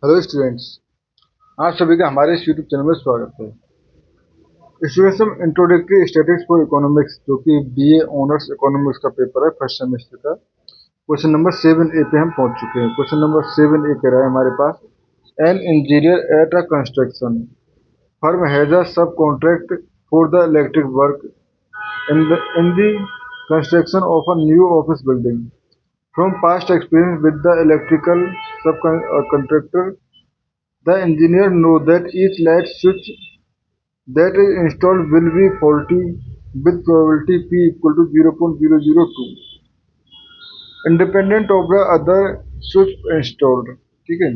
Hello students. आप सभी का हमारे इस यूट्यूब चैनल में स्वागत है। स्टूडेंट्स, हम इंट्रोडक्टरी स्टैटिस्टिक्स फॉर इकोनॉमिक्स जो कि बीए ऑनर्स इकोनॉमिक्स का पेपर है फर्स्ट सेमेस्टर का, क्वेश्चन नंबर 7A पे हम पहुंच चुके हैं। क्वेश्चन नंबर 7A कह रहा है हमारे पास, an engineer at a construction firm has a sub contract for the electric work in the construction of a new office building. From past experience with the electrical subcontractor, the engineer know that each light switch that is installed will be faulty with probability P equal to 0.002 independent of the other switch installed. ठीक है।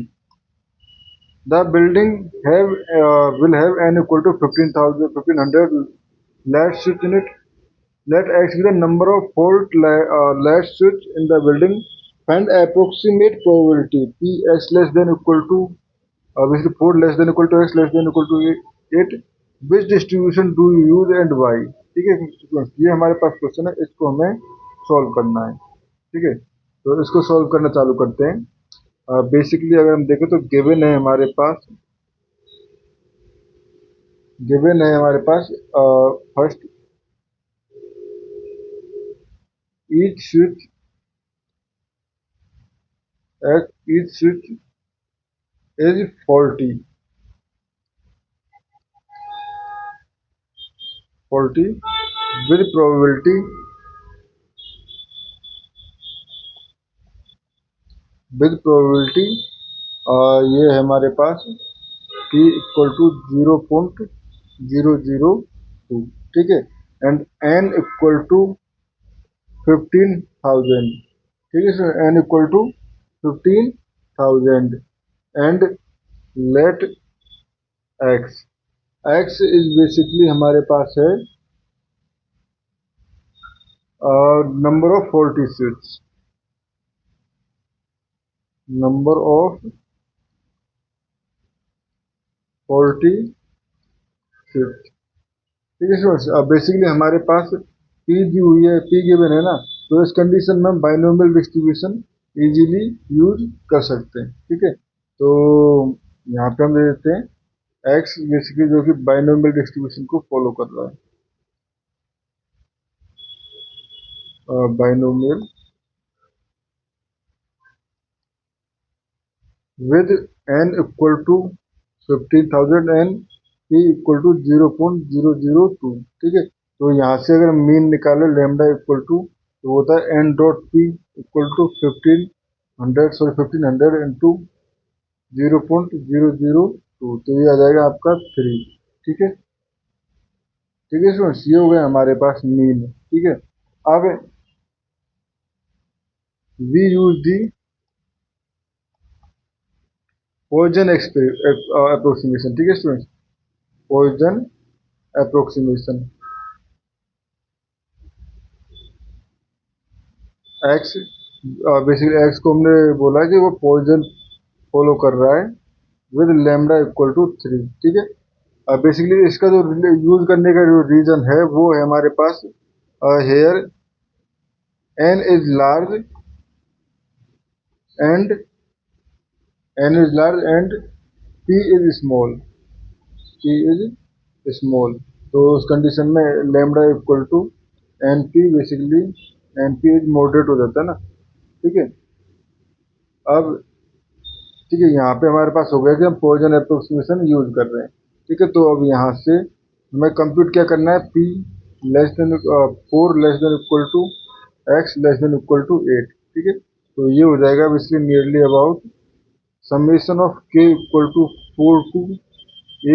The building will have n equal to 1500 light switch in it. Let x be the number of light switch in the building. Find approximate probability P x less than equal to obviously 4 less than equal to x less than equal to 8. Which distribution do you use and why? ठीक है, ये हमारे पास question है, इसको हमें solve करना है। ठीक है, तो इसको सॉल्व करना चालू करते हैं। बेसिकली अगर हम देखें तो गिवन है हमारे पास first, each switch each switch is faulty with probability ये है हमारे पास P इक्वल टू 0.002। ठीक है, एंड N इक्वल टू 15,000। ठीक है sir, N equal to 15,000 and let x is basically हमारे पास है number of faulty switch, number of faulty switch. ठीक है सर, बेसिकली हमारे पास P दी हुई है, P गिवन है ना, तो इस कंडीशन में हम बाइनोमियल डिस्ट्रीब्यूशन इजीली यूज कर सकते हैं। ठीक है, तो यहाँ पे हम दे देते हैं x बेसिकली जो कि बाइनोमियल डिस्ट्रीब्यूशन को फॉलो कर रहा है। Binomial with n equal to 15,000 and p equal to 0.002। ठीक है, तो यहाँ से अगर मीन निकाले लेमडा इक्वल टू, तो होता है n dot p equal to 1500 into 0.002, तो ये आ जाएगा आपका 3। ठीक है, ठीक है स्टूडेंट्स, ये हो गया हमारे पास मीन। ठीक है, अब we use the Poisson approximation. ठीक है students, Poisson approximation X, basically X को हमने बोला कि वो पॉइजन फॉलो कर रहा है विद लेमडा इक्वल टू 3। ठीक है, बेसिकली इसका जो यूज करने का जो रीजन है वो है हमारे पास here N is large and P is small, तो उस कंडीशन में lambda equal to N P, basically N P is moderate हो जाता है ना। ठीक है, अब ठीक है, यहाँ पे हमारे पास हो गया कि हम पॉइजन अप्रोक्सीमेशन यूज कर रहे हैं। ठीक है, तो अब यहाँ से हमें कंप्यूट क्या करना है, P less than 4 less than equal to x less than equal to 8। ठीक है, तो ये हो जाएगा basically nearly about summation of k equal to 4 to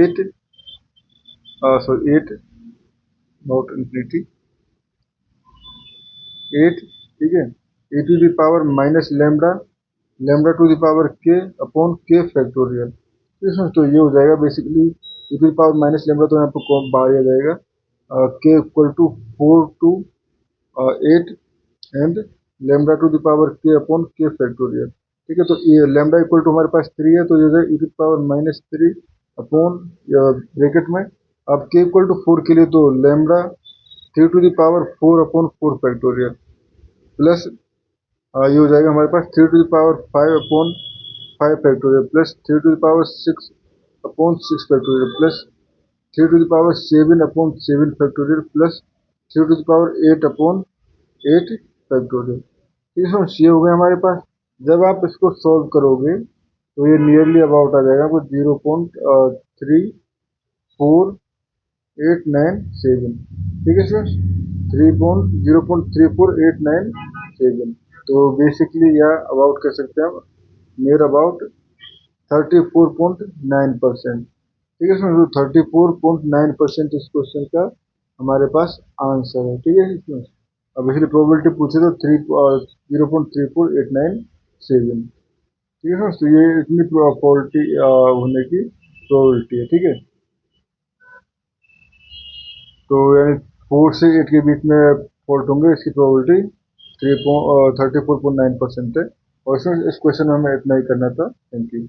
8, sorry 8 not infinity 8। ठीक है, e to the power minus lambda to the power k upon k factorial. इसमें तो ये हो जाएगा basically e to the power minus lambda, तो यहाँ पर बाहर आ जाएगा k equal to 4 to 8 and lambda to the power k upon k factorial. ठीक है, तो ये लेमडा इक्वल टू हमारे पास 3 है, तो ये हो e to the power minus 3 upon bracket में। अब k इक्वल टू 4 के लिए तो lambda 3 to the power 4 upon 4 factorial plus ये हो जाएगा हमारे पास 3 to the power 5 upon 5 factorial plus 3 to the power 6 upon 6 factorial plus 3 to the power 7 upon 7 factorial plus 3 to the power 8 upon 8 factorial. ठीक है फ्रेंड्स, ये हो गया हमारे पास। जब आप इसको सॉल्व करोगे तो ये नियरली अबाउट आ जाएगा कुछ 0.3489 ठीक है फ्रेंड्स, 0.3489 तो बेसिकली यह अबाउट कह सकते हैं हम नियर अबाउट 34.9%। ठीक है फ्रेंड्स, 34.9% इस क्वेश्चन का हमारे पास आंसर है। ठीक है फ्रेंड्स, अब इसलिए प्रोबेबिलिटी पूछे तो 0.3489। ठीक है फ्रेंड्स, तो ये इतनी प्रोबेबिलिटी होने की प्रोबेबिलिटी है। ठीक है, तो यानी 4 से 8 के बीच में फॉल्ट होंगे, इसकी प्रोबेबिलिटी 34.9% है। और इसमें इस क्वेश्चन में हमें इतना ही करना था। Thank you.